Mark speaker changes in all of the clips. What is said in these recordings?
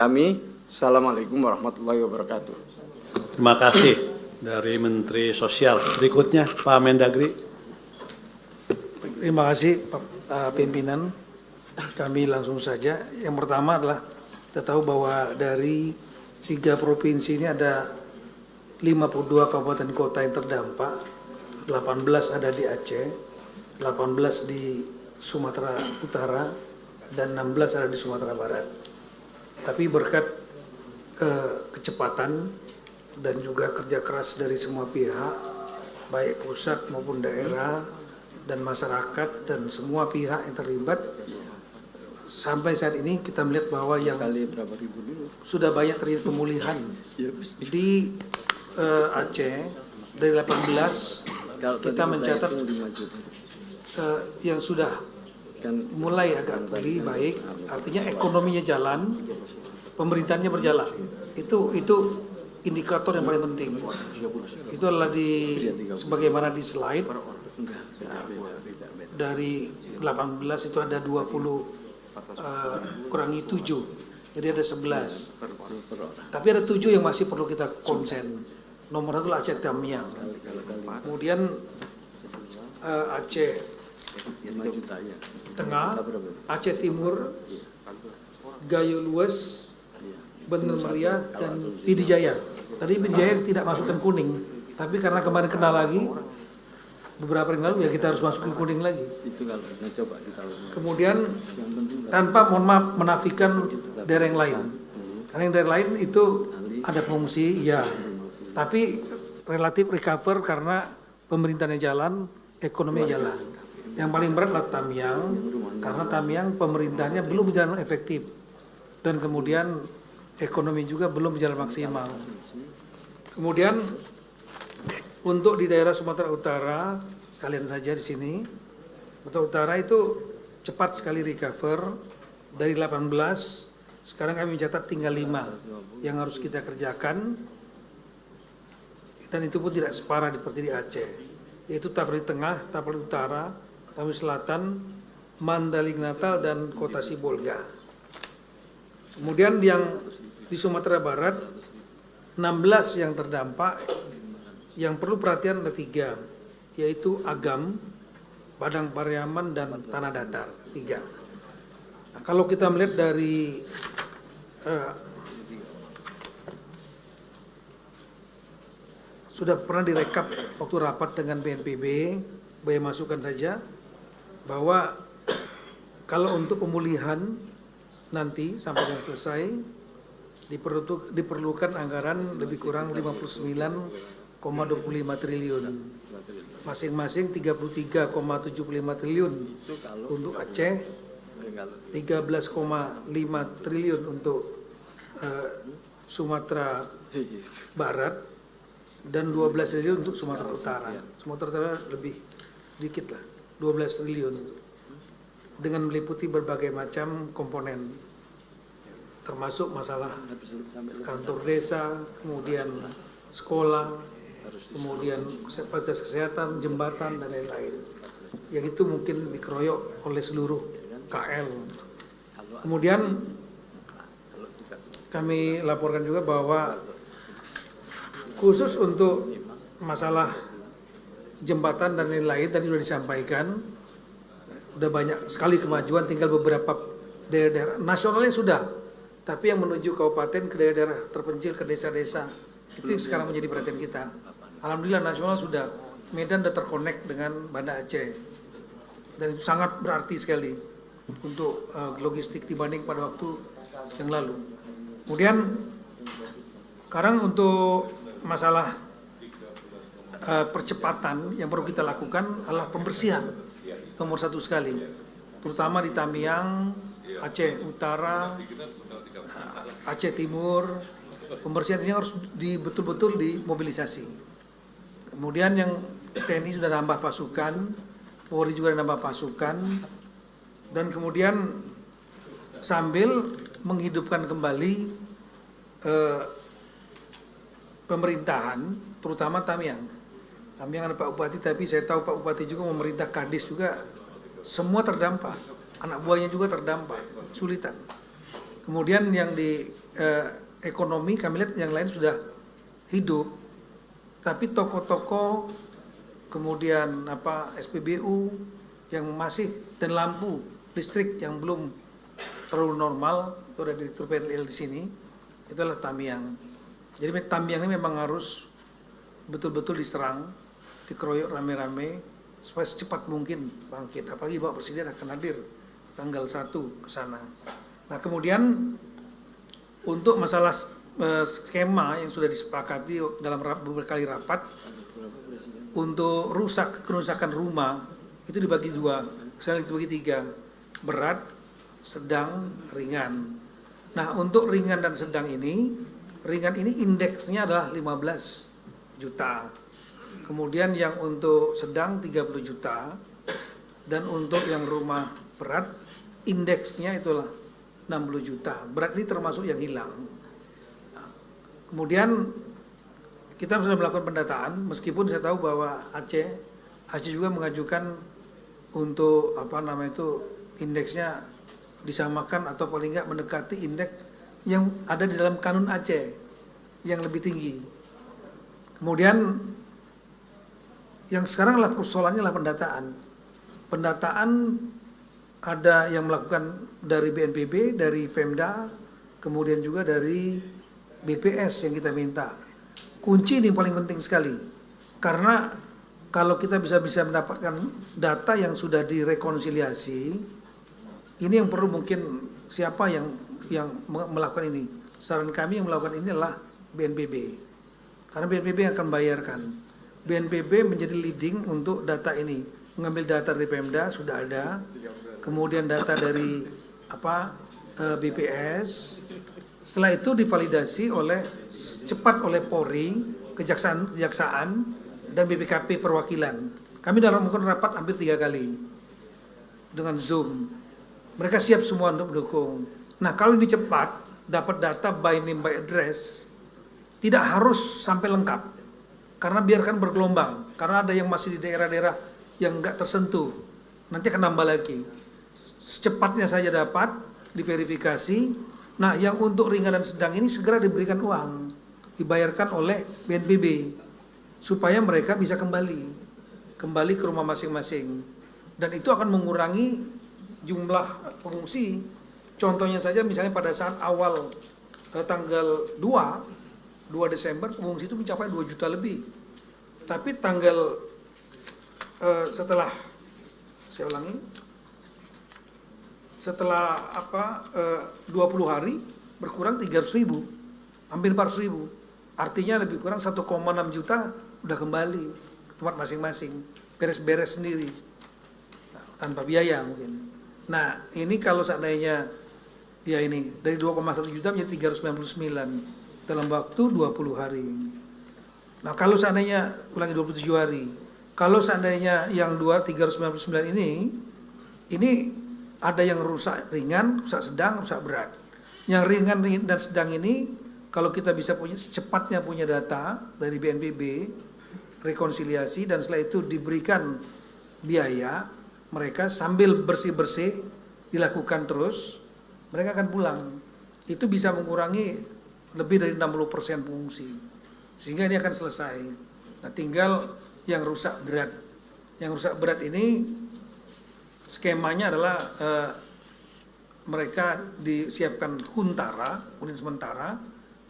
Speaker 1: kami. Assalamualaikum warahmatullahi wabarakatuh.
Speaker 2: Terima kasih dari Menteri Sosial. Berikutnya Pak Mendagri.
Speaker 3: Terima kasih Pak Pimpinan. Kami langsung saja. Yang pertama adalah kita tahu bahwa dari 3 provinsi ini ada 52 kabupaten kota yang terdampak. 18 ada di Aceh, 18 di Sumatera Utara, dan 16 ada di Sumatera Barat. Tapi berkat kecepatan dan juga kerja keras dari semua pihak, baik pusat maupun daerah dan masyarakat dan semua pihak yang terlibat, sampai saat ini kita melihat bahwa yang sudah banyak terjadi pemulihan di Aceh. Dari 18 kita mencatat yang sudah mulai agak pulih baik, artinya ekonominya jalan, pemerintahnya berjalan. Itu indikator yang paling penting. Itu adalah sebagaimana di slide. Dari 18 itu ada 20 kurangi 7, jadi ada 11. Tapi ada 7 yang masih perlu kita konsen. Nomor 1 adalah Aceh Tamiang, kemudian Aceh Tengah, Aceh Timur, Gayo Lues, Bener Meriah, dan Pidijaya. Tadi Pidijaya tidak masukkan kuning, tapi karena kemarin kena lagi beberapa hari lalu, ya kita harus masukin kuning lagi. Kemudian tanpa mohon maaf menafikan daerah yang lain, karena yang daerah lain itu ada pengungsi, ya, tapi relatif recover karena pemerintahnya jalan, ekonomi jalan. Yang paling berat adalah Tamiang, karena Tamiang pemerintahnya belum berjalan efektif, dan kemudian ekonomi juga belum berjalan maksimal. Kemudian untuk di daerah Sumatera Utara, sekalian saja di sini, Sumatera Utara itu cepat sekali recover dari 18. Sekarang kami mencatat tinggal 5 yang harus kita kerjakan, dan itu pun tidak separah seperti di Aceh, yaitu Tapri Tengah, Tapri Utara, Tapri Selatan, Mandailing Natal, dan Kota Sibolga. Kemudian yang di Sumatera Barat 16 yang terdampak, yang perlu perhatian ada 3, yaitu Agam, Padang Pariaman, dan Tanah Datar, 3. Nah, kalau kita melihat dari sudah pernah direkap waktu rapat dengan BNPB, boleh masukkan saja bahwa kalau untuk pemulihan nanti sampai dengan selesai diperlukan anggaran lebih kurang 59,25 triliun, masing-masing 33,75 triliun untuk Aceh, 13,5 triliun untuk Sumatera Barat, dan 12 triliun untuk Sumatera Utara. Sumatera Utara lebih dikit lah, 12 triliun, dengan meliputi berbagai macam komponen, termasuk masalah kantor desa, kemudian sekolah, kemudian fasilitas kesehatan, jembatan, dan lain-lain. Yang itu mungkin dikeroyok oleh seluruh KL. Kemudian kami laporkan juga bahwa khusus untuk masalah jembatan dan lain-lain tadi sudah disampaikan, sudah banyak sekali kemajuan, tinggal beberapa daerah-daerah nasionalnya sudah, tapi yang menuju kabupaten ke daerah-daerah terpencil, ke desa-desa, itu sekarang menjadi perhatian kita. Alhamdulillah nasional sudah, Medan sudah terkonek dengan Banda Aceh, dan itu sangat berarti sekali untuk logistik dibanding pada waktu yang lalu. Kemudian sekarang untuk masalah percepatan yang perlu kita lakukan adalah pembersihan nomor 1 sekali, terutama di Tamiang, Aceh Utara, Aceh Timur. Pembersihan ini harus betul-betul dimobilisasi. Kemudian yang TNI sudah nambah pasukan, Polri juga nambah pasukan, dan kemudian sambil menghidupkan kembali pemerintahan, terutama Tamiang. Tamiang ada Pak Bupati, tapi saya tahu Pak Bupati juga memerintah Kadis juga, semua terdampak, anak buahnya juga terdampak, kesulitan. Kemudian yang di ekonomi kami lihat yang lain sudah hidup, tapi toko-toko kemudian SPBU yang masih dan lampu listrik yang belum terlalu normal, itu ada Direktur PLL di sini, itulah Tamiang. Jadi Tamiang ini memang harus betul-betul diserang, dikeroyok rame-rame supaya secepat mungkin bangkit. Apalagi Bapak Presiden akan hadir tanggal 1 ke sana. Nah, kemudian untuk masalah skema yang sudah disepakati dalam beberapa kali rapat, untuk kerusakan rumah itu dibagi dua, misalnya dibagi 3, berat, sedang, ringan. Nah, untuk ringan dan sedang ini, ringan ini indeksnya adalah 15 juta. Kemudian yang untuk sedang 30 juta, dan untuk yang rumah berat indeksnya itulah 60 juta. Berat ini termasuk yang hilang. Kemudian kita sudah melakukan pendataan, meskipun saya tahu bahwa Aceh juga mengajukan untuk indeksnya disamakan atau paling nggak mendekati indeks yang ada di dalam kanun Aceh yang lebih tinggi. Kemudian yang sekarang adalah persoalannya adalah pendataan. Pendataan ada yang melakukan dari BNPB, dari Pemda, kemudian juga dari BPS yang kita minta. Kunci ini paling penting sekali, karena kalau kita bisa mendapatkan data yang sudah direkonsiliasi, ini yang perlu mungkin siapa yang melakukan ini. Saran kami yang melakukan ini adalah BNPB, karena BNPB yang akan bayarkan. BNPB menjadi leading untuk data ini, mengambil data dari Pemda sudah ada, kemudian data dari BPS. Setelah itu divalidasi cepat oleh Polri, kejaksaan dan BPKP perwakilan. Kami dalam melakukan rapat hampir 3 kali dengan Zoom. Mereka siap semua untuk mendukung. Nah, kalau ini cepat, dapat data by name by address, tidak harus sampai lengkap, karena biarkan bergelombang. Karena ada yang masih di daerah-daerah yang nggak tersentuh, nanti akan nambah lagi. Secepatnya saja dapat diverifikasi. Nah, yang untuk ringan dan sedang ini segera diberikan uang, dibayarkan oleh BNPB supaya mereka bisa kembali ke rumah masing-masing, dan itu akan mengurangi jumlah pengungsi. Contohnya saja misalnya pada saat awal tanggal 2 Desember pengungsi itu mencapai 2 juta lebih, tapi setelah 20 hari berkurang 300.000, hampir 400.000. Artinya lebih kurang 1,6 juta udah kembali ke tempat masing-masing, beres-beres sendiri, tanpa biaya mungkin. Nah, ini kalau seandainya ini dari 2,1 juta menjadi 399 dalam waktu 20 hari. Nah, kalau seandainya ulangi 27 hari, kalau seandainya yang 399 ini ada yang rusak ringan, rusak sedang, rusak berat. Yang ringan dan sedang ini, kalau kita bisa secepatnya punya data dari BNPB, rekonsiliasi, dan setelah itu diberikan biaya, mereka sambil bersih-bersih dilakukan terus, mereka akan pulang. Itu bisa mengurangi lebih dari 60% pengungsi, sehingga ini akan selesai. Nah, tinggal yang rusak berat. Yang rusak berat ini skemanya adalah mereka disiapkan hunian sementara,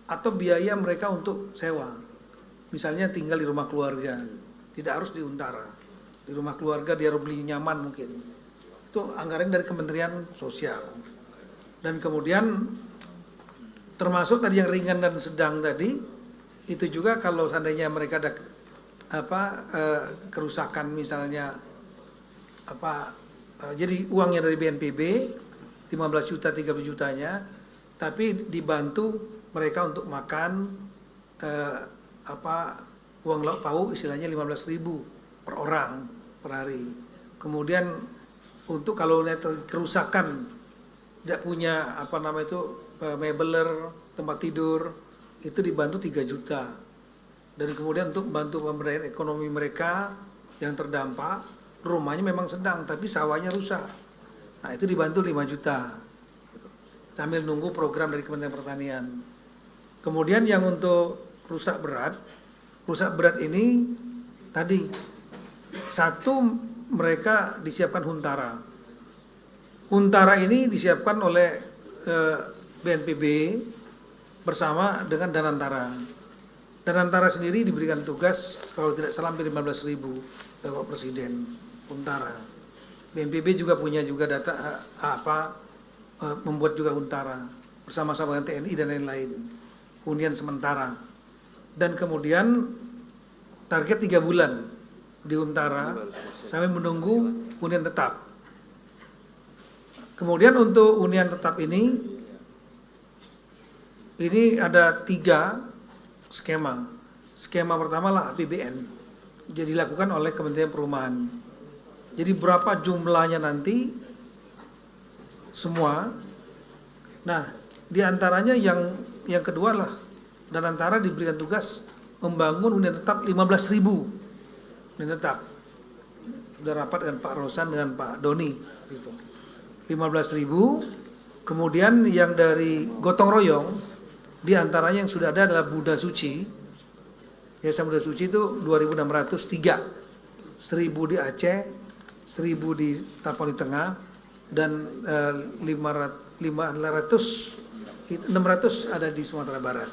Speaker 3: atau biaya mereka untuk sewa. Misalnya tinggal di rumah keluarga, tidak harus di Huntara. Di rumah keluarga dia harus beli nyaman mungkin. Itu anggaran dari Kementerian Sosial. Dan kemudian termasuk tadi yang ringan dan sedang tadi, itu juga kalau seandainya mereka ada kerusakan misalnya jadi uangnya dari BNPB 15 juta 30 jutanya, tapi dibantu mereka untuk makan uang lauk pauk istilahnya 15.000 per orang per hari. Kemudian untuk kalau kerusakan tidak punya mebeler, tempat tidur, itu dibantu 3 juta. Dan kemudian untuk bantu pemberdayaan ekonomi mereka yang terdampak, rumahnya memang sedang tapi sawahnya rusak. Nah, itu dibantu 5 juta. sambil nunggu program dari Kementerian Pertanian. Kemudian yang untuk rusak berat ini tadi satu, mereka disiapkan Huntara. Huntara ini disiapkan oleh BNPB bersama dengan Danantara. Danantara sendiri diberikan tugas kalau tidak salah hampir 15.000 Bapak Presiden Huntara. BNPB juga punya juga data membuat juga Huntara bersama-sama dengan TNI dan lain-lain. Hunian sementara. Dan kemudian target 3 bulan di Huntara sampai menunggu hunian tetap. Kemudian untuk hunian tetap ini ada 3 skema. Skema pertama lah APBN. Jadi dilakukan oleh Kementerian Perumahan. Jadi berapa jumlahnya nanti semua. Nah, di antaranya yang kedua lah Danantara diberikan tugas membangun hunian tetap 15.000 hunian tetap. Sudah rapat dengan Pak Rosan dengan Pak Doni gitu. 15.000. Kemudian yang dari gotong royong di antaranya yang sudah ada adalah Buddha Suci. Yayasan Buddha Suci itu 2.603. 1.000 di Aceh, 1.000 di Tapani Tengah, dan 600 ada di Sumatera Barat.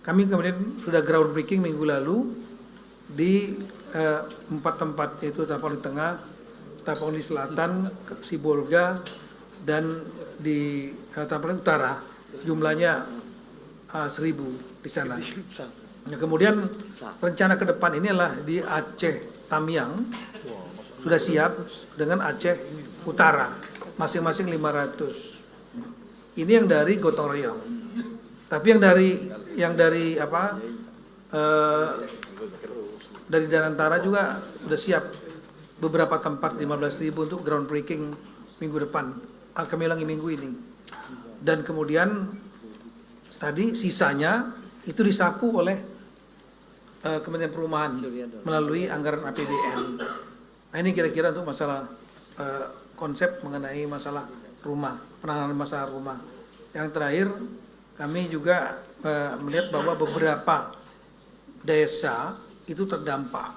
Speaker 3: Kami kemudian sudah groundbreaking minggu lalu di 4 tempat, yaitu Tapani Tengah, Tapani Selatan, Sibolga, dan di Tapani Utara. Jumlahnya 1.000 di sana. Nah, kemudian rencana ke depan ini adalah di Aceh Tamiang sudah siap dengan Aceh Utara, masing-masing 500. Ini yang dari gotong royong. Tapi yang dari dari Danantara juga sudah siap beberapa tempat 15.000 untuk groundbreaking minggu depan. Kami ulangi minggu ini. Dan kemudian tadi sisanya itu disapu oleh Kementerian Perumahan melalui anggaran APBN. Nah, ini kira-kira untuk masalah konsep mengenai masalah rumah, penanganan masalah rumah. Yang terakhir, kami juga melihat bahwa beberapa desa itu terdampak.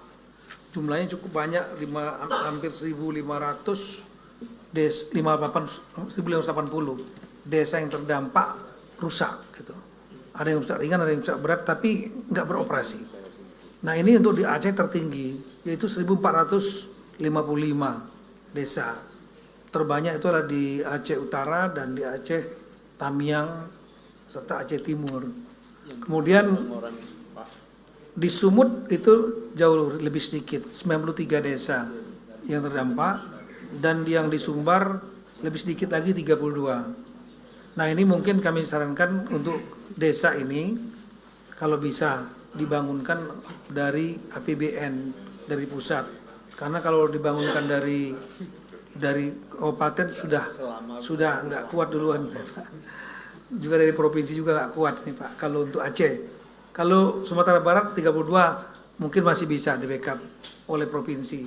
Speaker 3: Jumlahnya cukup banyak, hampir 1.580 desa yang terdampak rusak gitu. Ada yang rusak ringan, ada yang rusak berat, tapi nggak beroperasi. Nah, ini untuk di Aceh tertinggi, yaitu 1.455 desa. Terbanyak itu adalah di Aceh Utara dan di Aceh Tamiang serta Aceh Timur. Kemudian di Sumut itu jauh lebih sedikit, 93 desa yang terdampak, dan yang di Sumbar lebih sedikit lagi 32. Nah, ini mungkin kami sarankan untuk desa ini kalau bisa dibangunkan dari APBN dari pusat, karena kalau dibangunkan dari kabupaten sudah nggak kuat duluan, juga dari provinsi juga nggak kuat nih Pak. Kalau untuk Aceh, kalau Sumatera Barat 32 mungkin masih bisa di backup oleh provinsi.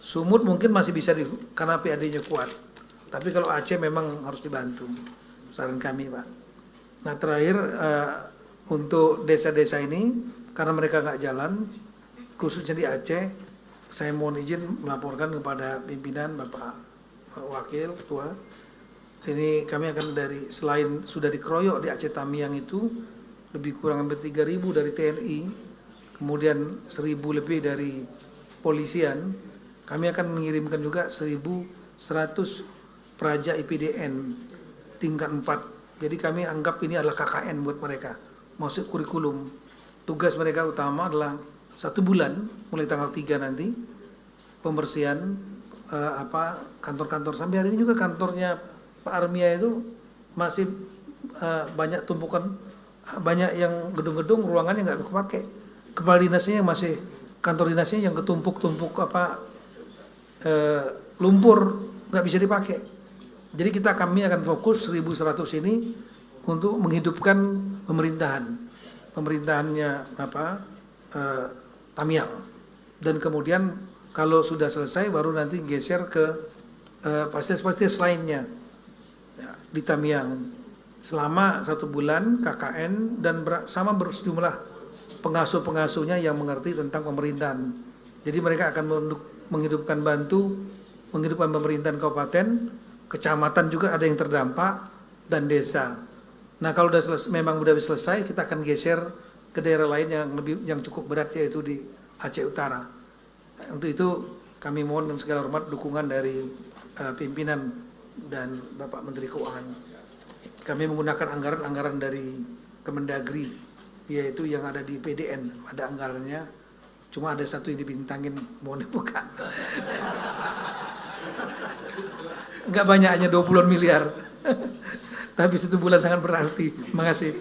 Speaker 3: Sumut mungkin masih bisa karena PAD-nya kuat, tapi kalau Aceh memang harus dibantu. Saran kami Pak. Nah, terakhir untuk desa-desa ini, karena mereka nggak jalan, khususnya di Aceh, saya mohon izin melaporkan kepada pimpinan Bapak Wakil Ketua. Ini kami akan selain sudah dikeroyok di Aceh Tamiang itu, lebih kurang hampir 3.000 dari TNI, kemudian 1.000 lebih dari polisian, kami akan mengirimkan juga 1.100 praja IPDN tingkat 4. Jadi kami anggap ini adalah KKN buat mereka. Masuk kurikulum. Tugas mereka utama adalah 1 bulan mulai tanggal 3 nanti pembersihan kantor-kantor. Sampai hari ini juga kantornya Pak Armia itu masih banyak tumpukan, banyak yang gedung-gedung ruangannya nggak kepake. Kepala dinasnya masih, kantor dinasnya yang ketumpuk-tumpuk lumpur, nggak bisa dipakai. Jadi kami akan fokus 1.100 ini untuk menghidupkan pemerintahannya Tamiang, dan kemudian kalau sudah selesai baru nanti geser ke fasilitas-fasilitas lainnya ya, di Tamiang. selama 1 bulan KKN dan sama bersejumlah pengasuh-pengasuhnya yang mengerti tentang pemerintahan. Jadi mereka akan menghidupkan pemerintahan kabupaten, kecamatan juga ada yang terdampak, dan desa. Nah kalau memang sudah selesai, kita akan geser ke daerah lain yang cukup berat, yaitu di Aceh Utara. Untuk itu kami mohon dengan segala hormat dukungan dari pimpinan dan Bapak Menteri Keuangan. Kami menggunakan anggaran dari Kemendagri, yaitu yang ada di PDN, ada anggarannya. Cuma ada satu yang dibintangin, mohon dibuka. Enggak banyak, hanya 20 miliar. Tapi 1 bulan sangat berarti. Terima kasih.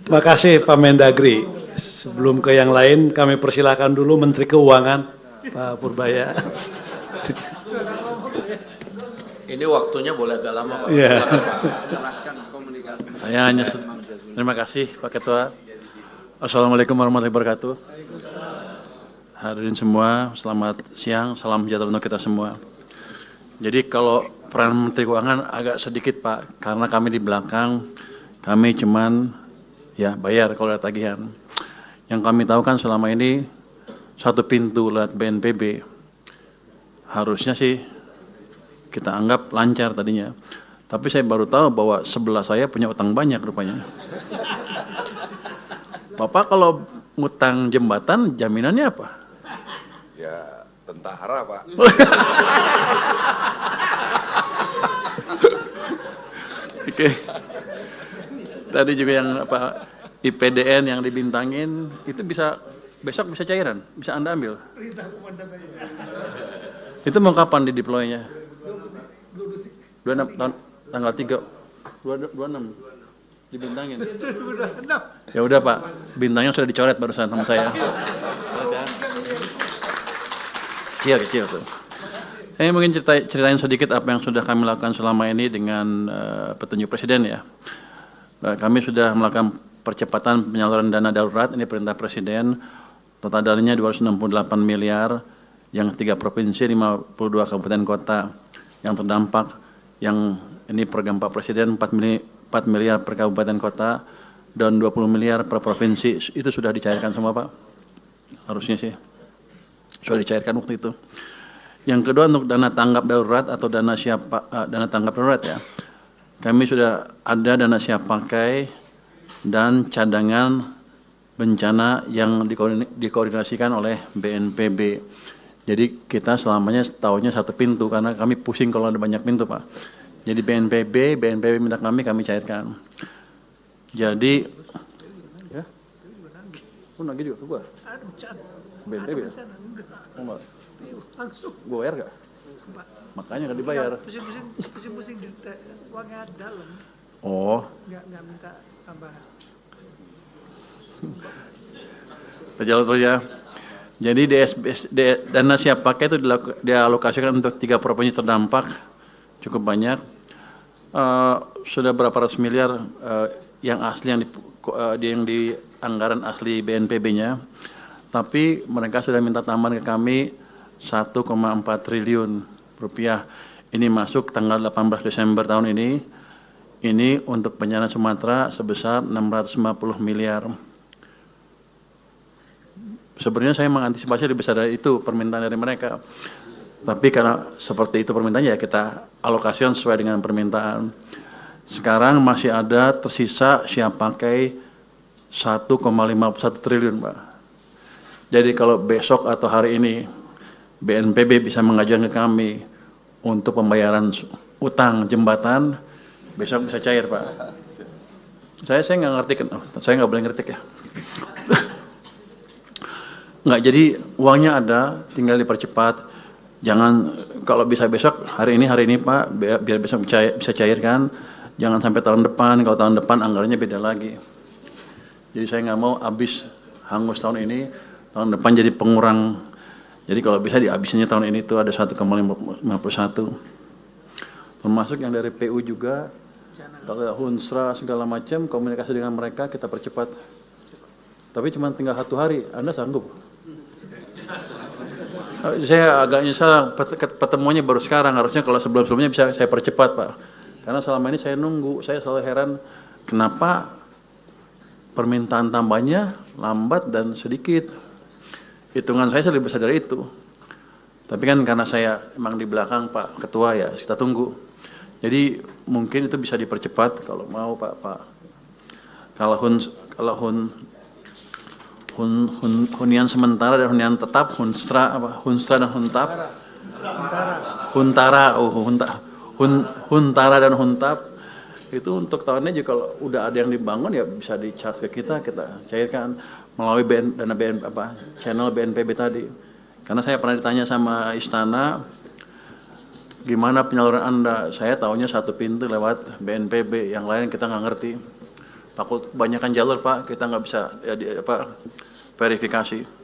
Speaker 2: Terima kasih Pak Mendagri. Sebelum ke yang lain, kami persilakan dulu Menteri Keuangan, Pak Purbaya.
Speaker 4: Ini waktunya boleh agak lama, Pak.
Speaker 2: Iya.
Speaker 5: Saya hanya terima kasih Pak Ketua. Assalamualaikum warahmatullahi wabarakatuh. Hadirin semua, selamat siang, salam sejahtera untuk kita semua. Jadi kalau peran Menteri Keuangan agak sedikit Pak, karena kami di belakang, kami cuman ya bayar kalau ada tagihan. Yang kami tahu kan selama ini satu pintu lewat BNPB, harusnya sih kita anggap lancar tadinya. Tapi saya baru tahu bahwa sebelah saya punya utang banyak rupanya. Bapak kalau ngutang jembatan jaminannya apa?
Speaker 6: Ya tentara Pak.
Speaker 5: Oke. Tadi juga yang apa IPDN yang dibintangin itu bisa besok bisa cairan, bisa Anda ambil. Itu mau kapan di deploy-nya? 26 tahun tanggal 3 26 dibintangin. Ya udah Pak, bintangnya sudah dicoret barusan sama saya. Kecil tuh. Saya mungkin ceritain sedikit apa yang sudah kami lakukan selama ini dengan petunjuk Presiden ya. Kami sudah melakukan percepatan penyaluran dana darurat, ini perintah Presiden. Total dananya 268 miliar, yang 3 provinsi, 52 kabupaten kota yang terdampak, yang ini program Pak Presiden 4 miliar per kabupaten kota dan 20 miliar per provinsi. Itu sudah dicairkan semua Pak? Harusnya sih sudah dicairkan waktu itu. Yang kedua untuk dana tanggap darurat atau dana tanggap darurat ya. Kami sudah ada dana siap pakai dan cadangan bencana yang dikoordinasikan oleh BNPB. Jadi kita selamanya tahunya satu pintu karena kami pusing kalau ada banyak pintu Pak. Jadi BNPB minta kami cairkan. Jadi, ya, nagih juga ke gua. BNPB ya? Enggak. Gua bayar gak? Makanya gak dibayar.
Speaker 3: Pusing-pusing uangnya dalam.
Speaker 5: Oh.
Speaker 3: Nggak minta tambahan.
Speaker 5: Terjalan terus ya. Jadi dana siap pakai itu dialokasikan untuk 3 provinsi terdampak, cukup banyak. Sudah berapa ratus miliar yang asli yang di anggaran asli BNPB-nya. Tapi mereka sudah minta tambahan ke kami 1,4 triliun rupiah. Ini masuk tanggal 18 Desember tahun ini. Ini untuk bencana Sumatera sebesar 650 miliar. Sebenarnya saya mengantisipasi lebih besar dari itu permintaan dari mereka. Tapi karena seperti itu permintaannya ya kita alokasikan sesuai dengan permintaan. Sekarang masih ada tersisa siap pakai 1,51 triliun Pak. Jadi kalau besok atau hari ini BNPB bisa mengajukan ke kami untuk pembayaran utang jembatan, besok bisa cair Pak. Saya nggak ngerti kan, saya nggak boleh ngerti ya. Nggak, jadi uangnya ada, tinggal dipercepat. Jangan kalau bisa besok, hari ini Pak, biar besok bisa cairkan. Jangan sampai tahun depan, kalau tahun depan anggarannya beda lagi. Jadi saya nggak mau habis hangus tahun ini, tahun depan jadi pengurang. Jadi kalau bisa dihabisinnya tahun ini itu ada 1,51. Termasuk yang dari PU juga, Hunsra segala macam, komunikasi dengan mereka kita percepat. Tapi cuma tinggal 1 hari, Anda sanggup? Saya agak nyesal pertemuannya baru sekarang, harusnya kalau sebelum-sebelumnya bisa saya percepat Pak. Karena selama ini saya nunggu, saya selalu heran kenapa permintaan tambahnya lambat dan sedikit. Hitungan saya lebih besar dari itu. Tapi kan karena saya emang di belakang Pak Ketua ya, kita tunggu. Jadi mungkin itu bisa dipercepat kalau mau Pak. Kalau hunian sementara dan hunian tetap, hunstra dan huntap. Huntara dan huntap itu untuk tahunnya juga kalau udah ada yang dibangun ya bisa di-charge ke kita cairkan melalui channel BNPB tadi. Karena saya pernah ditanya sama Istana, gimana penyaluran Anda? Saya tahunya satu pintu lewat BNPB, yang lain kita nggak ngerti. Takut kebanyakan jalur Pak, kita nggak bisa verifikasi.